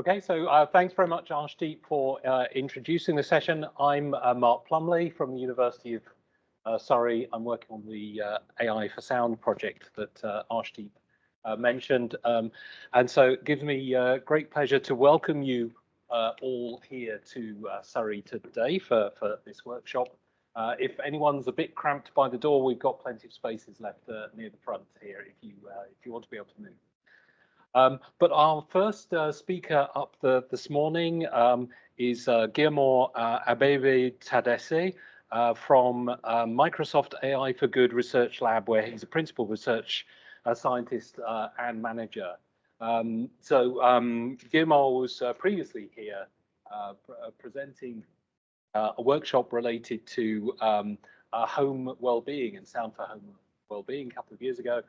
Okay, so thanks very much, Arshdeep, for introducing the session. I'm Mark Plumley from the University of Surrey. I'm working on the AI for Sound project that Arshdeep mentioned. And so it gives me great pleasure to welcome you all here to Surrey today for this workshop. If anyone's a bit cramped by the door, we've got plenty of spaces left near the front here if you want to be able to move. But our first speaker up this morning is Girmaw Abebe Tadesse from Microsoft AI for Good Research Lab, where he's a principal research scientist and manager. Girmaw was previously here presenting a workshop related to home well-being and sound for home well-being a couple of years ago.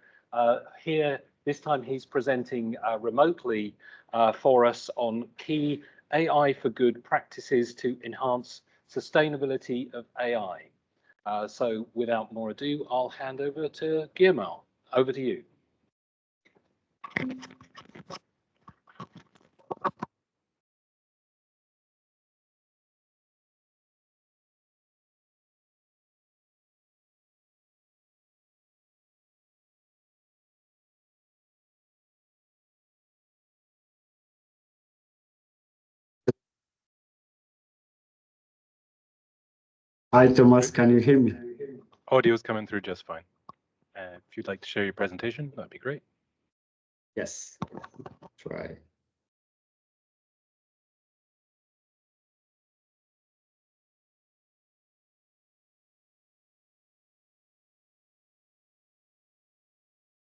Here, this time he's presenting remotely for us on key AI for good practices to enhance sustainability of AI. So without more ado, I'll hand over to Girmaw. Over to you. Hi, Thomas, can you hear me? Audio is coming through just fine. If you'd like to share your presentation, that'd be great. Yes, try.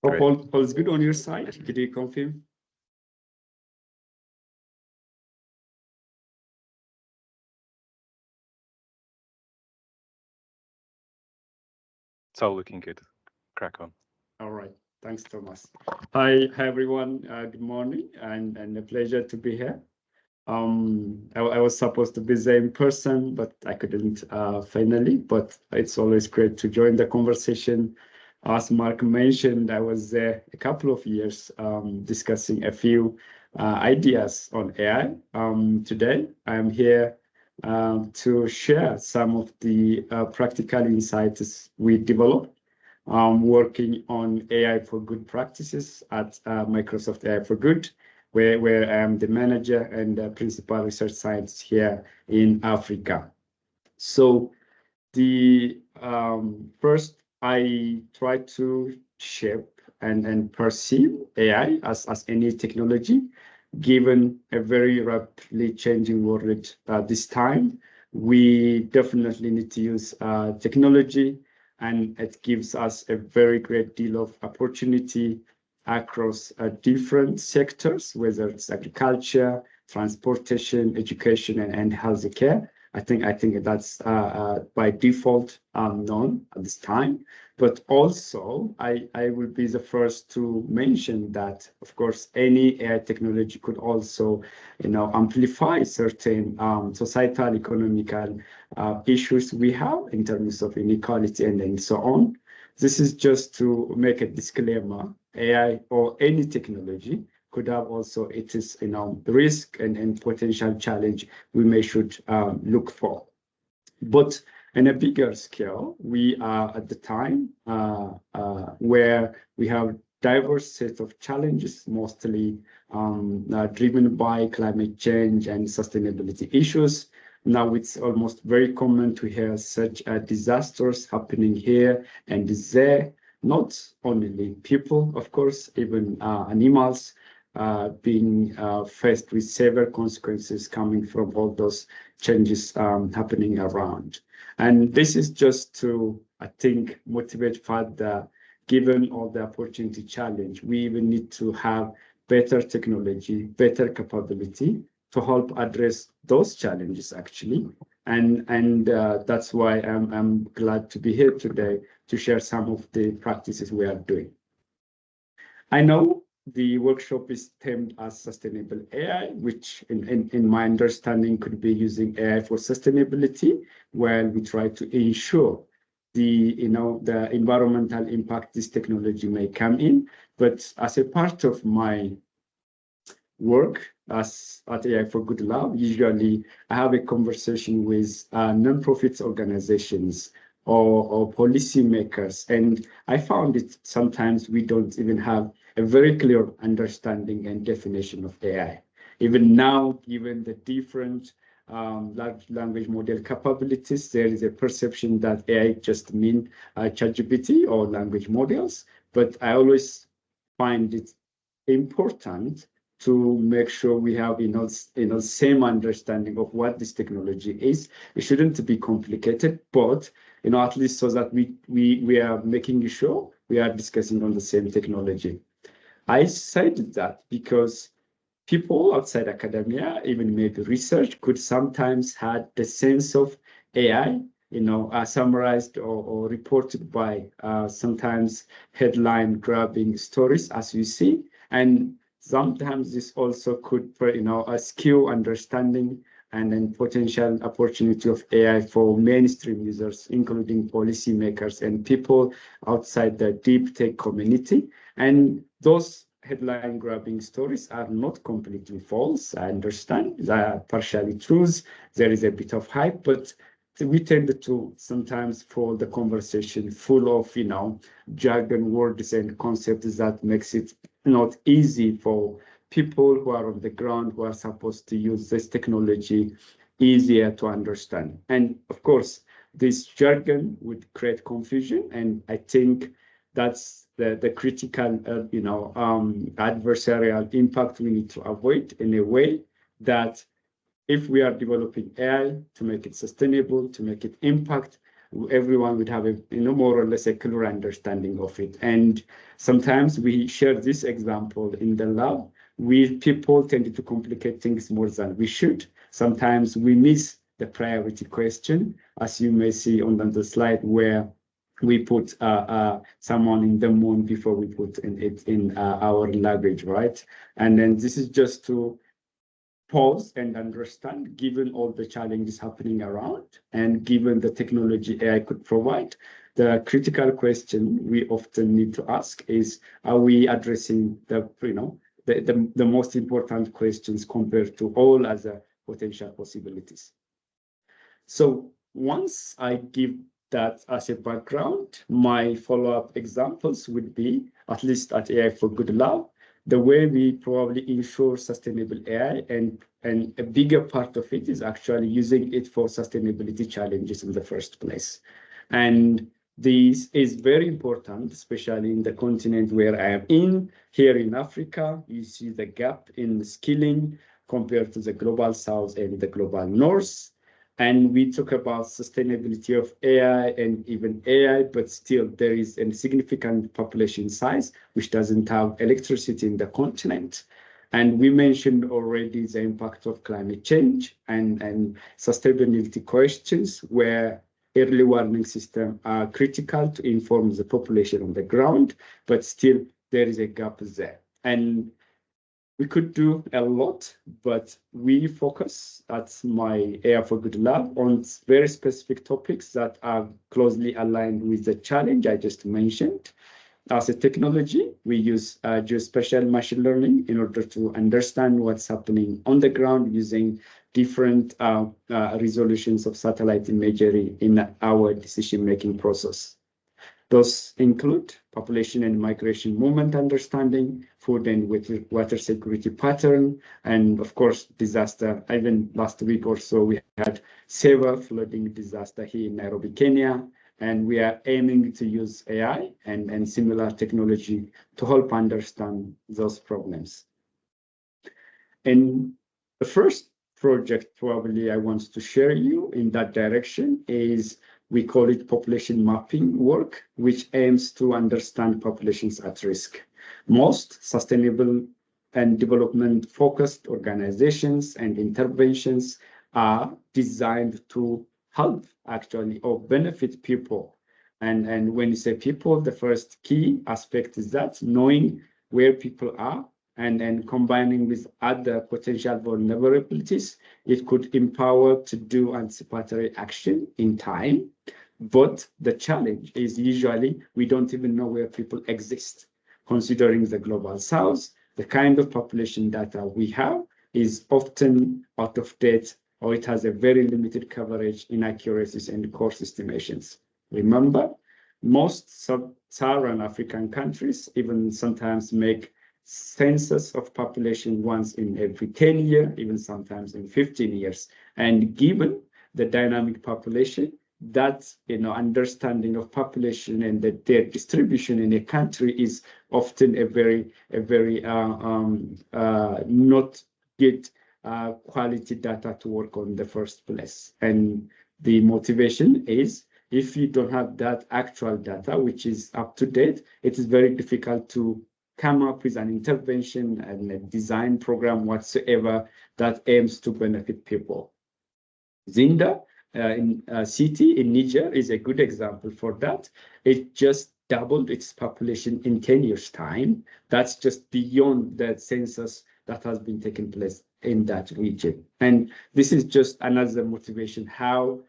Hope all's good on your side. Could you confirm? It's all looking good. Crack on. All right. Thanks, Thomas. Hi everyone. Good morning, and a pleasure to be here. I was supposed to be there in person, but I couldn't finally. But it's always great to join the conversation. As Mark mentioned, I was there a couple of years discussing a few ideas on AI. Today, I'm here to share some of the practical insights we developed working on AI for good practices at Microsoft AI for Good, where I am the manager and the principal research scientist here in Africa. So the first, I try to shape and perceive AI as any technology, given a very rapidly changing world this time. We definitely need to use technology, and it gives us a very great deal of opportunity across different sectors, whether it's agriculture, transportation, education, and healthcare. I think that's by default known at this time. But also, I will be the first to mention that, of course, any AI technology could also, amplify certain societal, economical issues we have in terms of inequality and so on. This is just to make a disclaimer. AI or any technology could have also its risk and potential challenge we should look for. But in a bigger scale, we are at the time where we have diverse set of challenges, mostly driven by climate change and sustainability issues. Now it's almost very common to hear such disasters happening here and there. Not only people, of course, even animals being faced with severe consequences coming from all those changes happening around. And this is just to, I think, motivate further, given all the opportunity challenge, we even need to have better technology, better capability to help address those challenges, actually. And that's why I'm glad to be here today to share some of the practices we are doing. I know the workshop is termed as Sustainable AI, which in my understanding could be using AI for sustainability, where we try to ensure the environmental impact this technology may come in. But as a part of my work as at AI for Good Lab, usually I have a conversation with non-profit organizations or policymakers, and I found it sometimes we don't even have a very clear understanding and definition of AI. Even now, given the different large language model capabilities, there is a perception that AI just means ChatGPT or language models, but I always find it important to make sure we have same understanding of what this technology is. It shouldn't be complicated, but at least so that we are making sure we are discussing on the same technology. I cited that because people outside academia, even maybe research, could sometimes have the sense of AI, summarized or reported by sometimes headline grabbing stories, as you see. And sometimes this also could, a skill understanding and then potential opportunity of AI for mainstream users, including policymakers and people outside the deep tech community. And those headline grabbing stories are not completely false. I understand they are partially true. There is a bit of hype, but we tend to sometimes follow the conversation full of, jargon words and concepts that makes it not easy for people who are on the ground, who are supposed to use this technology, easier to understand. And of course, this jargon would create confusion. And I think that's the critical, adversarial impact we need to avoid in a way that if we are developing AI to make it sustainable, to make it impact, everyone would have a more or less a clear understanding of it. And sometimes we share this example in the lab. People tend to complicate things more than we should. Sometimes we miss the priority question, as you may see on the slide where we put someone in the moon before we put it in our language, right? And then this is just to pause and understand, given all the challenges happening around and given the technology AI could provide, the critical question we often need to ask is, are we addressing the most important questions compared to all other potential possibilities? So once I give that as a background, my follow-up examples would be, at least at AI for Good Lab, the way we probably ensure sustainable AI, and a bigger part of it is actually using it for sustainability challenges in the first place. And this is very important, especially in the continent where I am in. Here in Africa, you see the gap in skilling compared to the global south and the global north. And we talk about sustainability of AI and even AI, but still there is a significant population size which doesn't have electricity in the continent. And we mentioned already the impact of climate change and sustainability questions, where early warning systems are critical to inform the population on the ground, but still there is a gap there. And we could do a lot, but we focus at my AI for Good Lab on very specific topics that are closely aligned with the challenge I just mentioned. As a technology, we use geospatial machine learning in order to understand what's happening on the ground using different resolutions of satellite imagery in our decision-making process. Those include population and migration movement understanding, food and water security pattern, and of course, disaster. Even last week or so, we had severe flooding disaster here in Nairobi, Kenya, and we are aiming to use AI and similar technology to help understand those problems. And the first project probably I want to share you in that direction is, we call it population mapping work, which aims to understand populations at risk. Most sustainable and development-focused organizations and interventions are designed to help actually or benefit people. And when you say people, the first key aspect is that knowing where people are and combining with other potential vulnerabilities, it could empower to do anticipatory action in time. But the challenge is usually we don't even know where people exist. Considering the global south, the kind of population data we have is often out of date, or it has a very limited coverage, inaccuracies, and coarse estimations. Remember, most sub-Saharan African countries even sometimes make census of population once in every 10 years, even sometimes in 15 years. And given the dynamic population, that understanding of population and their distribution in a country is often a very not good quality data to work on in the first place. And the motivation is, if you don't have that actual data, which is up to date, it is very difficult to come up with an intervention and a design program whatsoever that aims to benefit people. Zinda in city in Niger is a good example for that. It just doubled its population in 10 years' time. That's just beyond the census that has been taking place in that region. And this is just another motivation how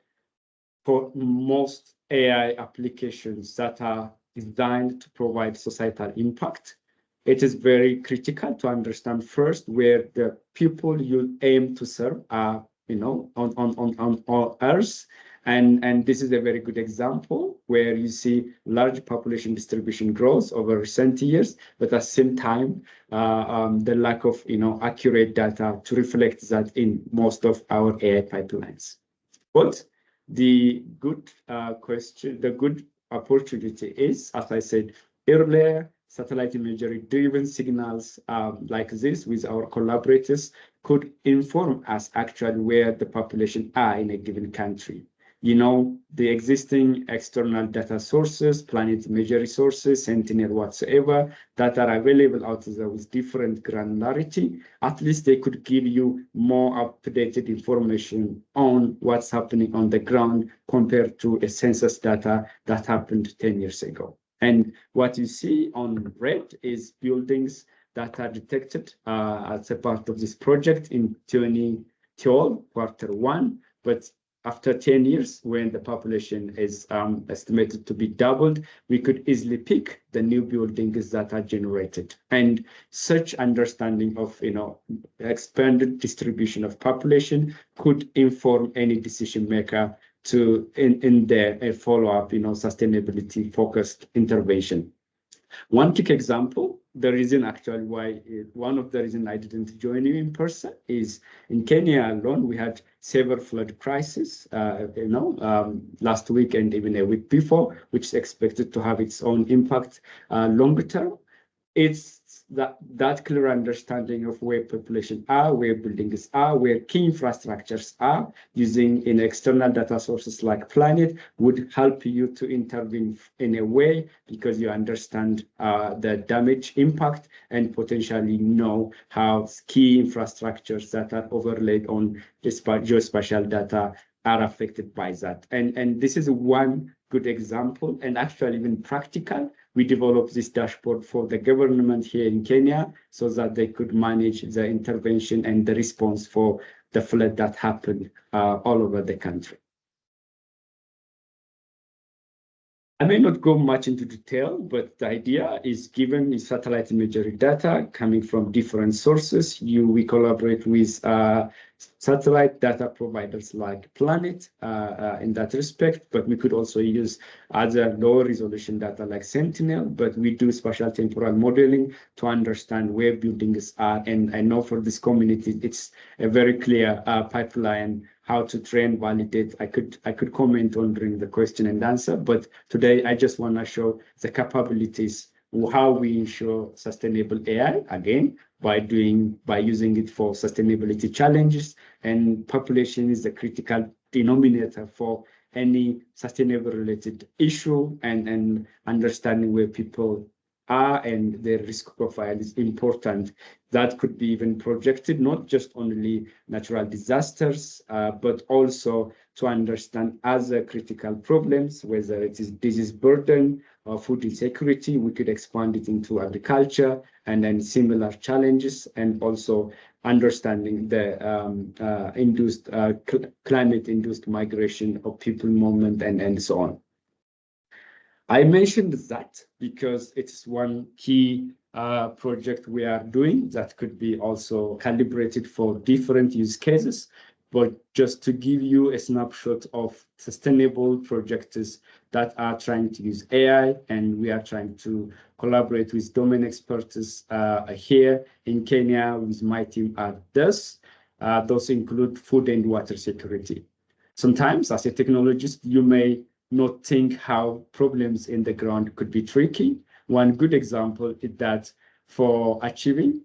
for most AI applications that are designed to provide societal impact, it is very critical to understand first where the people you aim to serve are, on Earth. And this is a very good example where you see large population distribution growth over recent years, but at the same time, the lack of accurate data to reflect that in most of our AI pipelines. But the good the good opportunity is, as I said earlier, satellite imagery-driven signals like this with our collaborators could inform us actually where the population are in a given country. The existing external data sources, planet imagery sources, Sentinel whatsoever, that are available out there with different granularity, at least they could give you more up-to-date information on what's happening on the ground compared to a census data that happened 10 years ago. And what you see on red is buildings that are detected as a part of this project in 2012, Q1, but after 10 years, when the population is estimated to be doubled, we could easily pick the new buildings that are generated. And such understanding of expanded distribution of population could inform any decision maker to in their follow-up, sustainability focused intervention. One quick example, the reason actually why, one of the reasons I didn't join you in person is in Kenya alone, we had severe flood crisis, last week and even a week before, which is expected to have its own impact longer term. It's that clear understanding of where population are, where buildings are, where key infrastructures are, using in external data sources like Planet would help you to intervene in a way because you understand the damage impact and potentially know how key infrastructures that are overlaid on geospatial data are affected by that. And this is one good example, and actually even practical. We developed this dashboard for the government here in Kenya so that they could manage the intervention and the response for the flood that happened all over the country. I may not go much into detail, but the idea is given satellite imagery data coming from different sources. We collaborate with satellite data providers like Planet in that respect, but we could also use other lower resolution data like Sentinel, but we do spatial temporal modeling to understand where buildings are. And I know for this community, it's a very clear pipeline how to train, validate. I could comment on during the question and answer, but today I just want to show the capabilities, how we ensure sustainable AI, again, by using it for sustainability challenges, and population is the critical denominator for any sustainable related issue, and understanding where people are and their risk profile is important. That could be even projected, not just only natural disasters, but also to understand other critical problems, whether it is disease burden or food insecurity. We could expand it into agriculture and then similar challenges, and also understanding the climate-induced migration of people movement and so on. I mentioned that because it's one key project we are doing that could be also calibrated for different use cases. But just to give you a snapshot of sustainable projects that are trying to use AI, and we are trying to collaborate with domain experts here in Kenya with my team at Tadesse. Those include food and water security. Sometimes, as a technologist, you may not think how problems in the ground could be tricky. One good example is that for achieving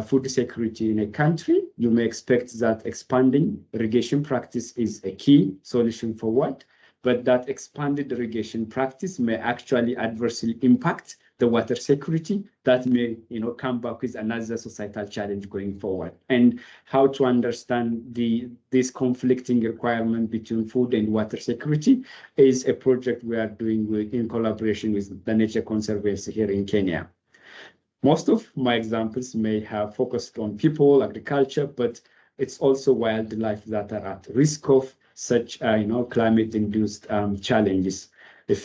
food security in a country, you may expect that expanding irrigation practice is a key solution forward, but that expanded irrigation practice may actually adversely impact the water security. That may, come back with another societal challenge going forward. And how to understand this conflicting requirement between food and water security is a project we are doing in collaboration with the Nature Conservancy here in Kenya. Most of my examples may have focused on people, agriculture, but it's also wildlife that are at risk of such, climate-induced challenges. If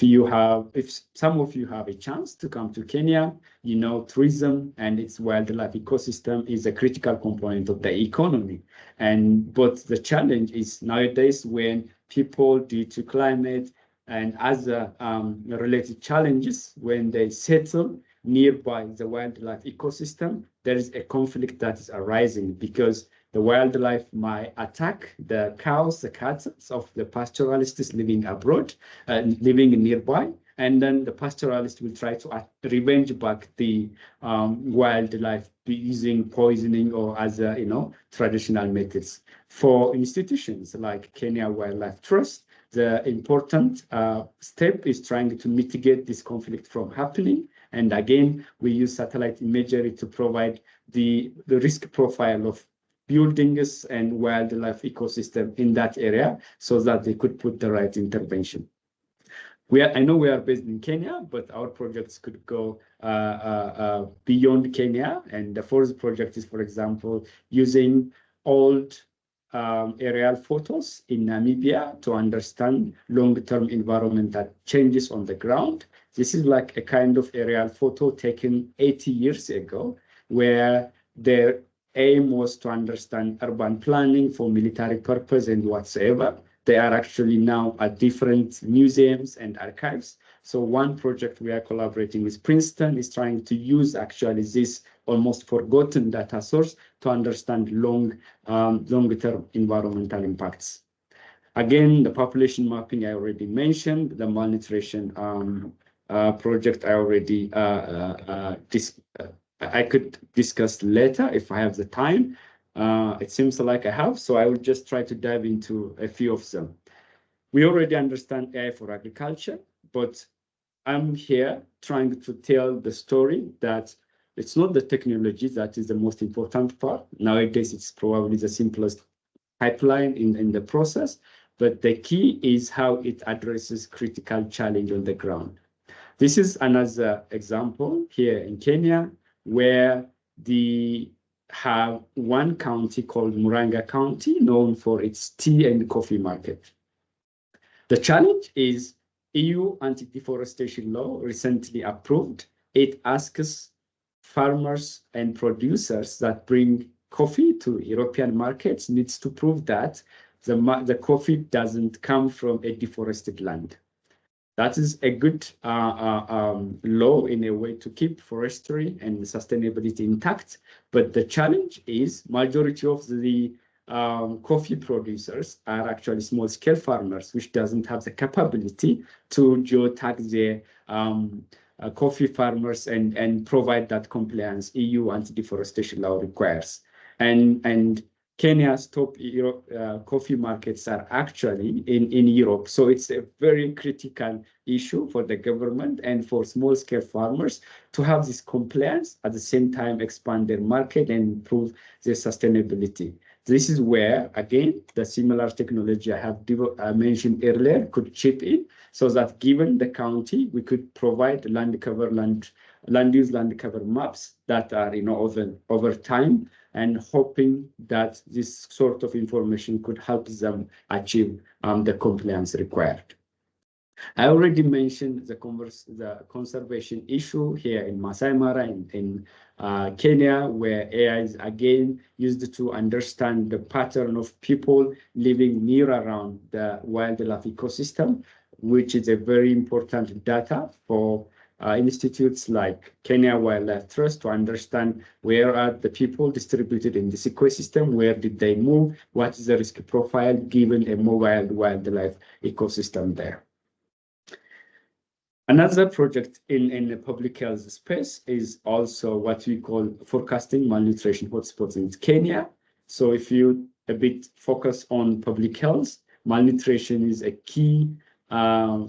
some of you have a chance to come to Kenya, tourism and its wildlife ecosystem is a critical component of the economy. But the challenge is nowadays when people, due to climate and other related challenges, when they settle nearby the wildlife ecosystem, there is a conflict that is arising because the wildlife might attack the cows, the cattle of the pastoralists living abroad, living nearby, and then the pastoralist will try to revenge back the wildlife using poisoning or other, traditional methods. For institutions like Kenya Wildlife Trust, the important step is trying to mitigate this conflict from happening. And again, we use satellite imagery to provide the risk profile of buildings and wildlife ecosystem in that area so that they could put the right intervention. I know we are based in Kenya, but our projects could go beyond Kenya. And the fourth project is, for example, using old aerial photos in Namibia to understand long-term environmental changes on the ground. This is like a kind of aerial photo taken 80 years ago, where their aim was to understand urban planning for military purpose and whatsoever. They are actually now at different museums and archives. So one project we are collaborating with Princeton is trying to use actually this almost forgotten data source to understand long-term environmental impacts. Again, the population mapping I already mentioned, the malnutrition project I already I could discuss later if I have the time. It seems like I have, so I will just try to dive into a few of them. We already understand AI for agriculture, but I'm here trying to tell the story that it's not the technology that is the most important part. Nowadays, it's probably the simplest pipeline in the process, but the key is how it addresses critical challenge on the ground. This is another example here in Kenya, where have one county called Muranga County, known for its tea and coffee market. The challenge is EU anti-deforestation law recently approved. It asks farmers and producers that bring coffee to European markets needs to prove that the coffee doesn't come from a deforested land. That is a good law in a way to keep forestry and sustainability intact. But the challenge is majority of the coffee producers are actually small-scale farmers, which doesn't have the capability to geotag their coffee farmers and provide that compliance EU anti-deforestation law requires. And Kenya's top coffee markets are actually in Europe. So it's a very critical issue for the government and for small-scale farmers to have this compliance, at the same time expand their market and improve their sustainability. This is where, again, the similar technology I have mentioned earlier could chip in, so that given the county, we could provide land use land cover maps that are over time, and hoping that this sort of information could help them achieve the compliance required. I already mentioned the conservation issue here in Masai Mara in Kenya, where AI is again used to understand the pattern of people living near around the wildlife ecosystem, which is a very important data for institutes like Kenya Wildlife Trust to understand where are the people distributed in this ecosystem, where did they move, what is the risk profile given a mobile wildlife ecosystem there. Another project in the public health space is also what we call forecasting malnutrition hotspots in Kenya. So if you a bit focus on public health, malnutrition is a key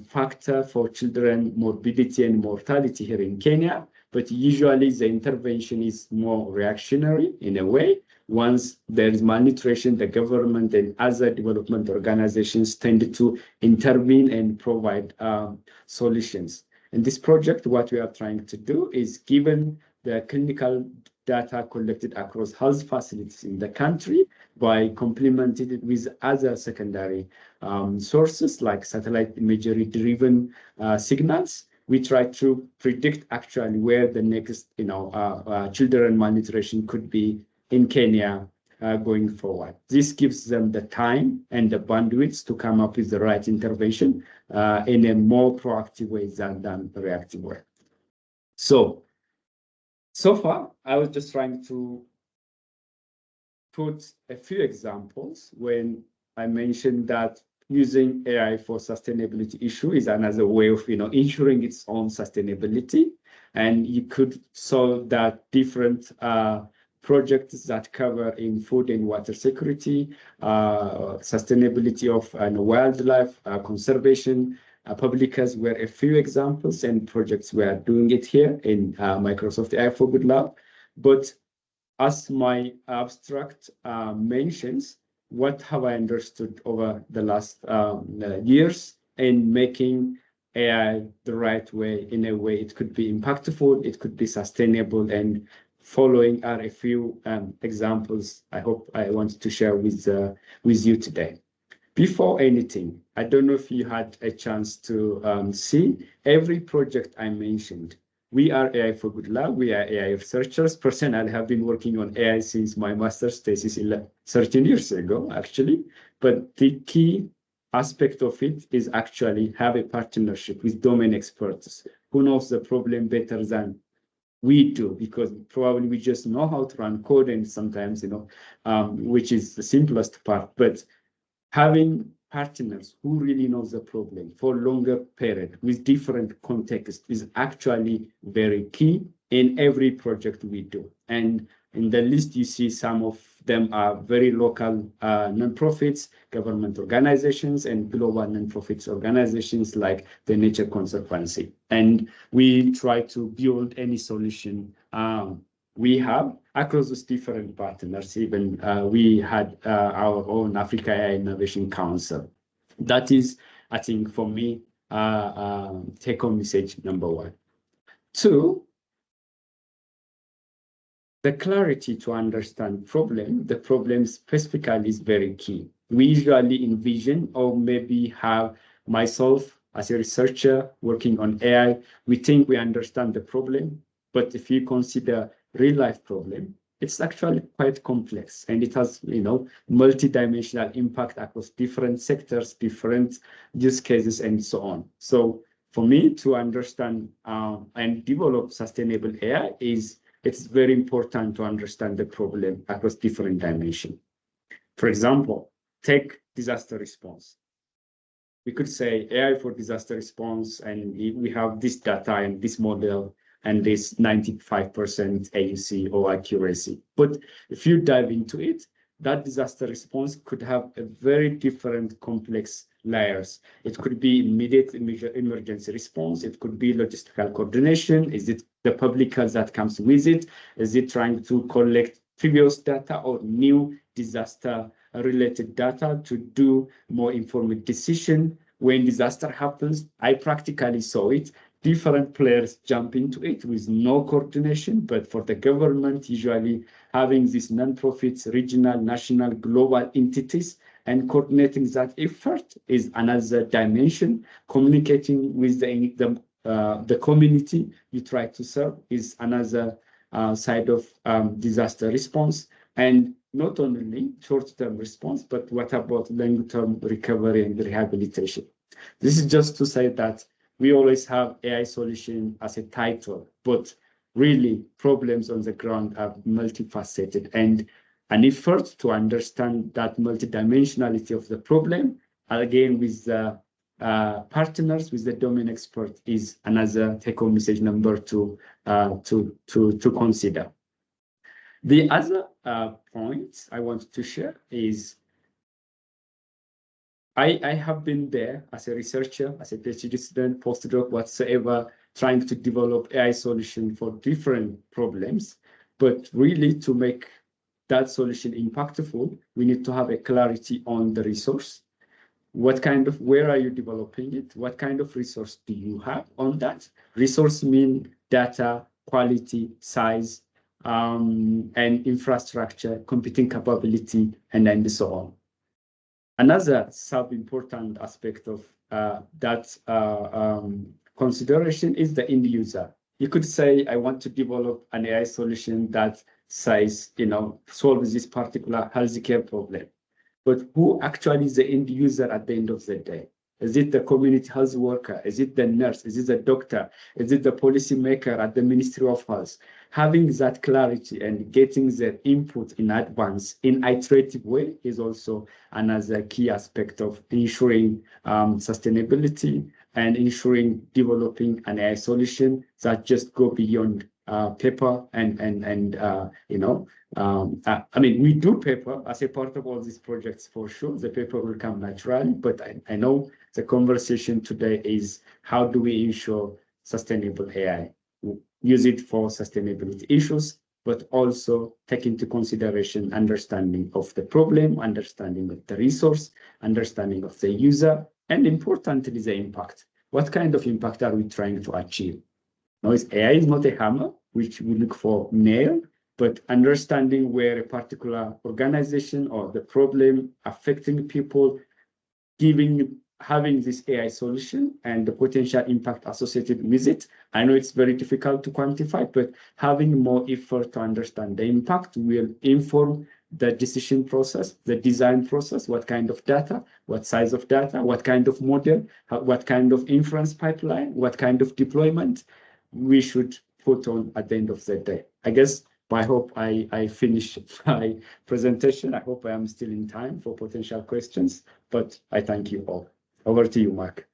factor for children morbidity and mortality here in Kenya, but usually the intervention is more reactionary in a way. Once there is malnutrition, the government and other development organizations tend to intervene and provide solutions. In this project, what we are trying to do is, given the clinical data collected across health facilities in the country, by complementing it with other secondary sources like satellite imagery-driven signals, we try to predict actually where the next, children malnutrition could be in Kenya going forward. This gives them the time and the bandwidth to come up with the right intervention in a more proactive way than reactive way. So far, I was just trying to put a few examples when I mentioned that using AI for sustainability issue is another way of ensuring its own sustainability, and you could solve that different projects that cover in food and water security, sustainability of wildlife conservation. Public health were a few examples and projects we are doing it here in Microsoft AI for Good Lab. But as my abstract mentions, what have I understood over the last years in making AI the right way, in a way it could be impactful, it could be sustainable, and following are a few examples I hope I want to share with you today. Before anything, I don't know if you had a chance to see every project I mentioned. We are AI for Good Lab. We are AI researchers. Personally, I have been working on AI since my master's thesis 13 years ago, actually. But the key aspect of it is actually have a partnership with domain experts who knows the problem better than we do, because probably we just know how to run code and sometimes, which is the simplest part. But having partners who really knows the problem for longer period with different context is actually very key in every project we do. And in the list, you see some of them are very local nonprofits, government organizations, and global nonprofits organizations like the Nature Conservancy. And we try to build any solution we have across those different partners. Even we had our own Africa AI Innovation Council. That is, I think, for me, take-home message number one. Two, the clarity to understand the problem specifically is very key. We usually envision, or maybe have myself as a researcher working on AI, we think we understand the problem, but if you consider real life problem, it's actually quite complex, and it has, multi-dimensional impact across different sectors, different use cases, and so on. So for me to understand and develop sustainable AI it's very important to understand the problem across different dimensions. For example, take disaster response. We could say AI for disaster response, and we have this data and this model and this 95% AUC or accuracy. But if you dive into it, that disaster response could have a very different complex layers. It could be immediate emergency response. It could be logistical coordination. Is it the public health that comes with it? Is it trying to collect previous data or new disaster related data to do more informed decision when disaster happens? I practically saw it. Different players jump into it with no coordination, but for the government, usually having these non-profits, regional, national, global entities, and coordinating that effort is another dimension. Communicating with the community you try to serve is another side of disaster response. And not only short-term response, but what about long-term recovery and rehabilitation? This is just to say that we always have AI solution as a title, but really problems on the ground are multifaceted, and an effort to understand that multidimensionality of the problem, again with the partners, with the domain expert, is another take-home message number to consider. The other point I want to share is I have been there as a researcher, as a PhD student, postdoc, whatsoever, trying to develop AI solution for different problems. But really, to make that solution impactful, we need to have a clarity on the resource. Where are you developing it? What kind of resource do you have on that? Resource mean data, quality, size, and infrastructure, computing capability, and so on. Another sub-important aspect of that consideration is the end user. You could say, I want to develop an AI solution that says, solves this particular healthcare problem. But who actually is the end user at the end of the day? Is it the community health worker? Is it the nurse? Is it the doctor? Is it the policy maker at the Ministry of Health? Having that clarity and getting the input in advance in iterative way is also another key aspect of ensuring sustainability and ensuring developing an AI solution that just go beyond paper I mean, we do paper as a part of all these projects for sure. The paper will come naturally, but I know the conversation today is how do we ensure sustainable AI? Use it for sustainability issues, but also take into consideration understanding of the problem, understanding of the resource, understanding of the user, and importantly, the impact. What kind of impact are we trying to achieve? Now, AI is not a hammer, which we look for nail, but understanding where a particular organization or the problem affecting people, having this AI solution and the potential impact associated with it. I know it's very difficult to quantify, but having more effort to understand the impact will inform the decision process, the design process, what kind of data, what size of data, what kind of model, what kind of inference pipeline, what kind of deployment we should put on at the end of the day. I guess I hope I finished my presentation. I hope I am still in time for potential questions, but I thank you all. Over to you, Mark.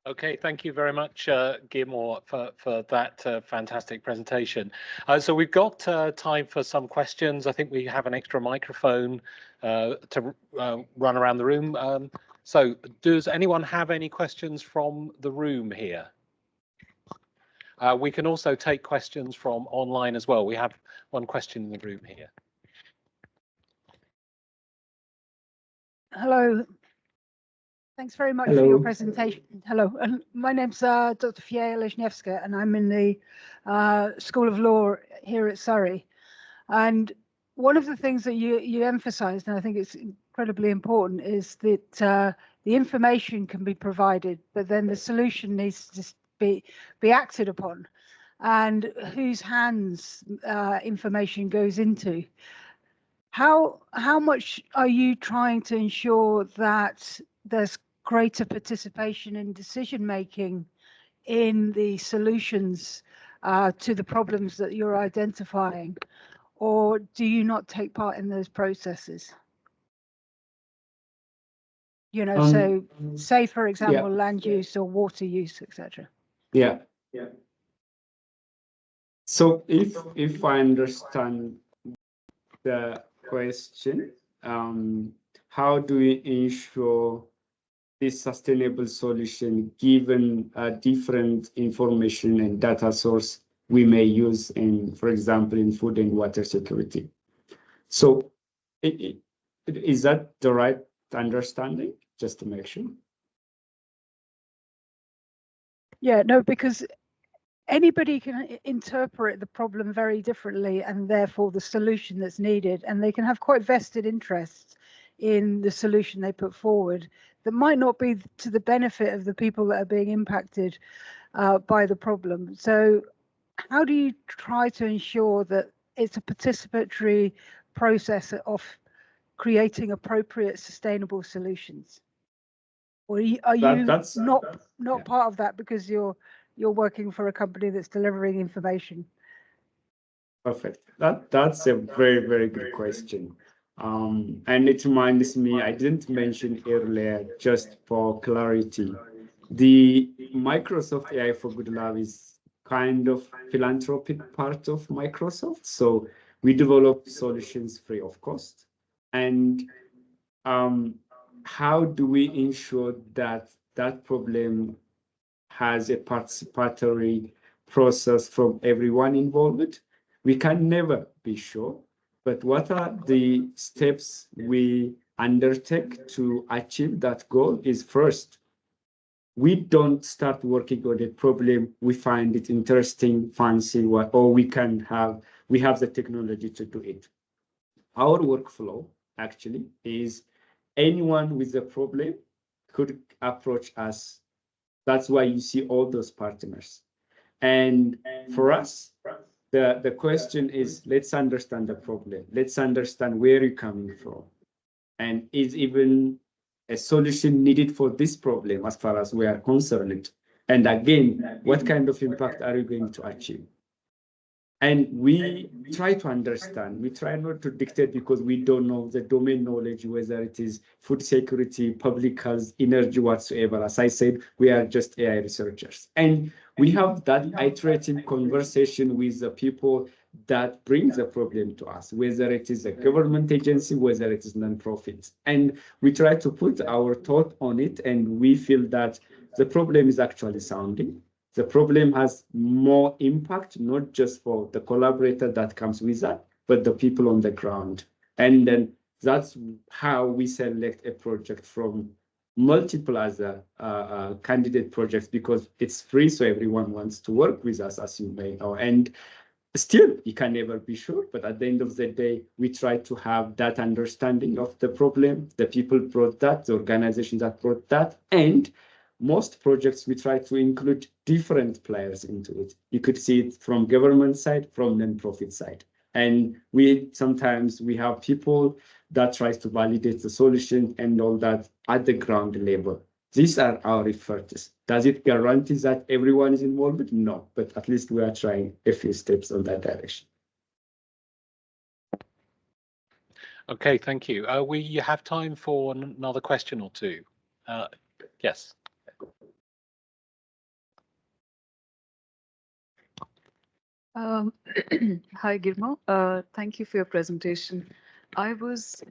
Okay, thank you very much, Girmaw, for that fantastic presentation. So we've got time for some questions. I think we have an extra microphone to run around the room. So does anyone have any questions from the room here? We can also take questions from online as well. We have one question in the room here. Hello. Thanks very much Hello. for your presentation. Hello, my name's Dr. Fiea Leśniewska, and I'm in the School of Law here at Surrey. And one of the things that you emphasised, and I think it's incredibly important, is that the information can be provided, but then the solution needs to be acted upon, and whose hands information goes into. How much are you trying to ensure that there's greater participation in decision making in the solutions to the problems that you're identifying, or do you not take part in those processes? You know, so say, for example, land use or water use, etc. Yeah. So if I understand the question, how do we ensure this sustainable solution given different information and data source we may use in, for example, in food and water security? So is that the right understanding, just to make sure? Yeah, no, because anybody can interpret the problem very differently, and therefore the solution that's needed, and they can have quite vested interests in the solution they put forward that might not be to the benefit of the people that are being impacted by the problem. So how do you try to ensure that it's a participatory process of creating appropriate sustainable solutions? Or are you not part of that because you're working for a company that's delivering information? Perfect. That's a very, very good question. And it reminds me, I didn't mention earlier, just for clarity, the Microsoft AI for Good Lab is kind of philanthropic part of Microsoft. So we develop solutions free of cost. And how do we ensure that that problem has a participatory process from everyone involved? We can never be sure, but what are the steps we undertake to achieve that goal is first, we don't start working on a problem, we find it interesting, fancy, or we have the technology to do it. Our workflow actually is anyone with a problem could approach us. That's why you see all those partners. And for us, the question is, let's understand the problem. Let's understand where you're coming from. And is even a solution needed for this problem as far as we are concerned? And again, what kind of impact are you going to achieve? And we try to understand, we try not to dictate because we don't know the domain knowledge, whether it is food security, public health, energy, whatsoever. As I said, we are just AI researchers. And we have that iterative conversation with the people that bring the problem to us, whether it is a government agency, whether it is non-profit. And we try to put our thought on it, and we feel that the problem is actually sounding. The problem has more impact, not just for the collaborator that comes with that, but the people on the ground. And then that's how we select a project from multiple other candidate projects, because it's free, so everyone wants to work with us, as you may know. And still, you can never be sure, but at the end of the day, we try to have that understanding of the problem, the people brought that, the organizations that brought that, and most projects, we try to include different players into it. You could see it from government side, from non-profit side. And sometimes we have people that tries to validate the solution and all that at the ground level. These are our efforts. Does it guarantee that everyone is involved? No, but at least we are trying a few steps on that direction. Okay, thank you. We have time for another question or two. Yes. Hi, Girmaw. Thank you for your presentation. I was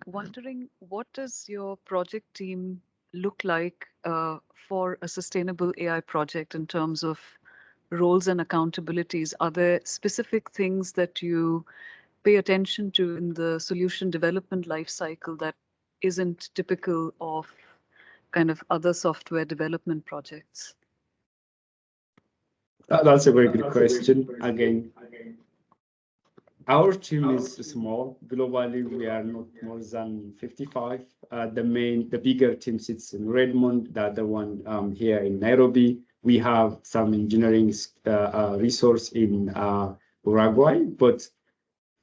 wondering, what does your project team look like for a sustainable AI project in terms of roles and accountabilities? Are there specific things that you pay attention to in the solution development lifecycle that isn't typical of kind of other software development projects? That's a very good question. Again, our team is small. Globally, we are not more than 55. The bigger team sits in Redmond, the other one here in Nairobi. We have some engineering resource in Uruguay, but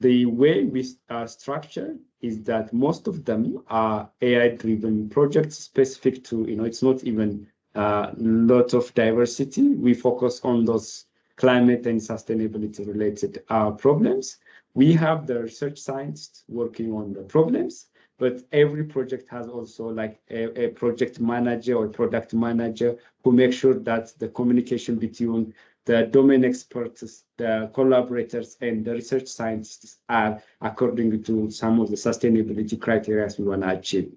the way we are structured is that most of them are AI-driven projects specific to, it's not even lot of diversity. We focus on those climate and sustainability related problems. We have the research scientists working on the problems, but every project has also like a project manager or product manager who makes sure that the communication between the domain experts, the collaborators, and the research scientists are according to some of the sustainability criteria we want to achieve.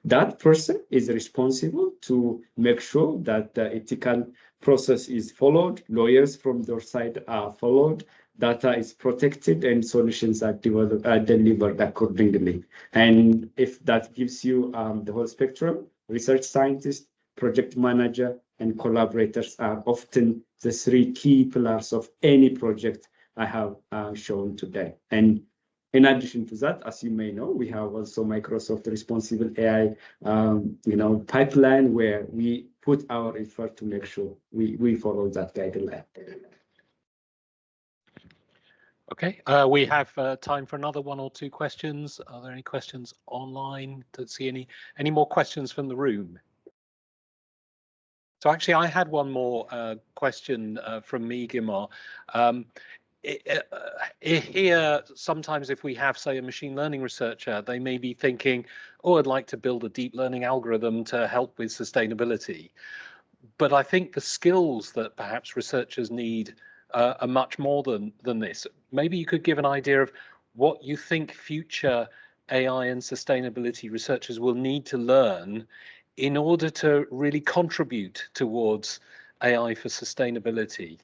That person is responsible to make sure that the ethical process is followed, lawyers from their side are followed, data is protected, and solutions are delivered accordingly. And if that gives you the whole spectrum, research scientist, project manager, and collaborators are often the three key pillars of any project I have shown today. And in addition to that, as you may know, we have also Microsoft Responsible AI, pipeline where we put our effort to make sure we follow that guideline. Okay, we have time for another one or two questions. Are there any questions online? Don't see any more questions from the room. So actually, I had one more question from me, Girmaw. Here, sometimes if we have, say, a machine learning researcher, they may be thinking, oh, I'd like to build a deep learning algorithm to help with sustainability. But I think the skills that perhaps researchers need are much more than this. Maybe you could give an idea of what you think future AI and sustainability researchers will need to learn in order to really contribute towards AI for sustainability.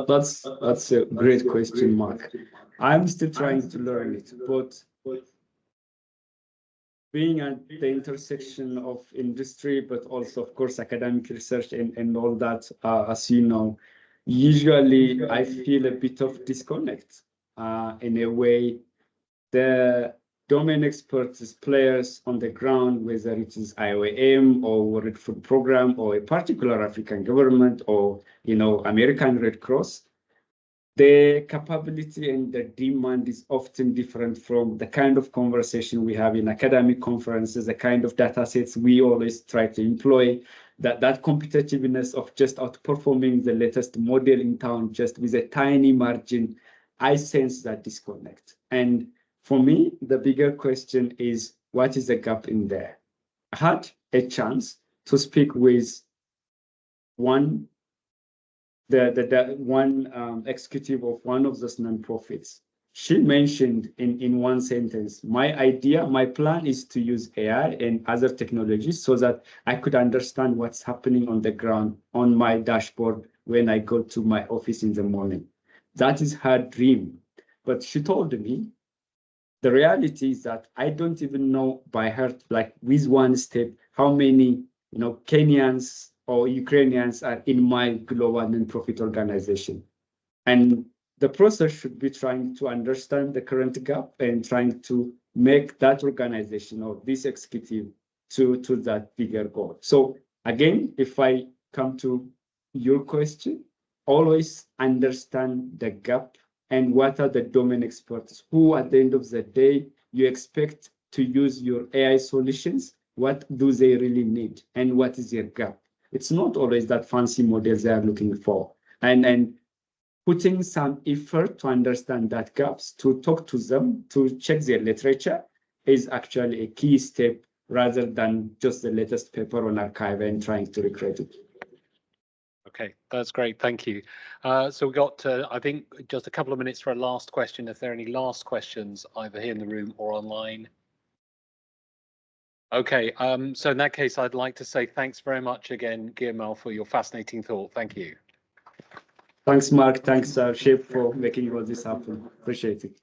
That's a great question, Mark. I'm still trying to learn it, but being at the intersection of industry, but also, of course, academic research and all that, as you know, usually I feel a bit of disconnect. In a way, the domain experts, players on the ground, whether it is IOM or World Food Program or a particular African government or, American Red Cross, the capability and the demand is often different from the kind of conversation we have in academic conferences, the kind of data sets we always try to employ, that competitiveness of just outperforming the latest model in town just with a tiny margin. I sense that disconnect. And for me, the bigger question is, what is the gap in there? I had a chance to speak with one executive of one of those nonprofits. She mentioned in one sentence, my plan is to use AI and other technologies so that I could understand what's happening on the ground on my dashboard when I go to my office in the morning. That is her dream. But she told me, the reality is that I don't even know by heart, like with one step, how many, Kenyans or Ukrainians are in my global nonprofit organization. And the process should be trying to understand the current gap and trying to make that organization or this executive to that bigger goal. So again, if I come to your question, always understand the gap and what are the domain experts who at the end of the day you expect to use your AI solutions. What do they really need and what is their gap? It's not always that fancy models they are looking for. And putting some effort to understand that gaps, to talk to them, to check their literature is actually a key step rather than just the latest paper on archive and trying to recreate it. Okay, that's great. Thank you. So we've got, I think, just a couple of minutes for a last question. If there are any last questions, either here in the room or online. Okay, so in that case, I'd like to say thanks very much again, Girmaw, for your fascinating thought. Thank you. Thanks, Mark. Thanks, Shep, for making all this happen. Appreciate it.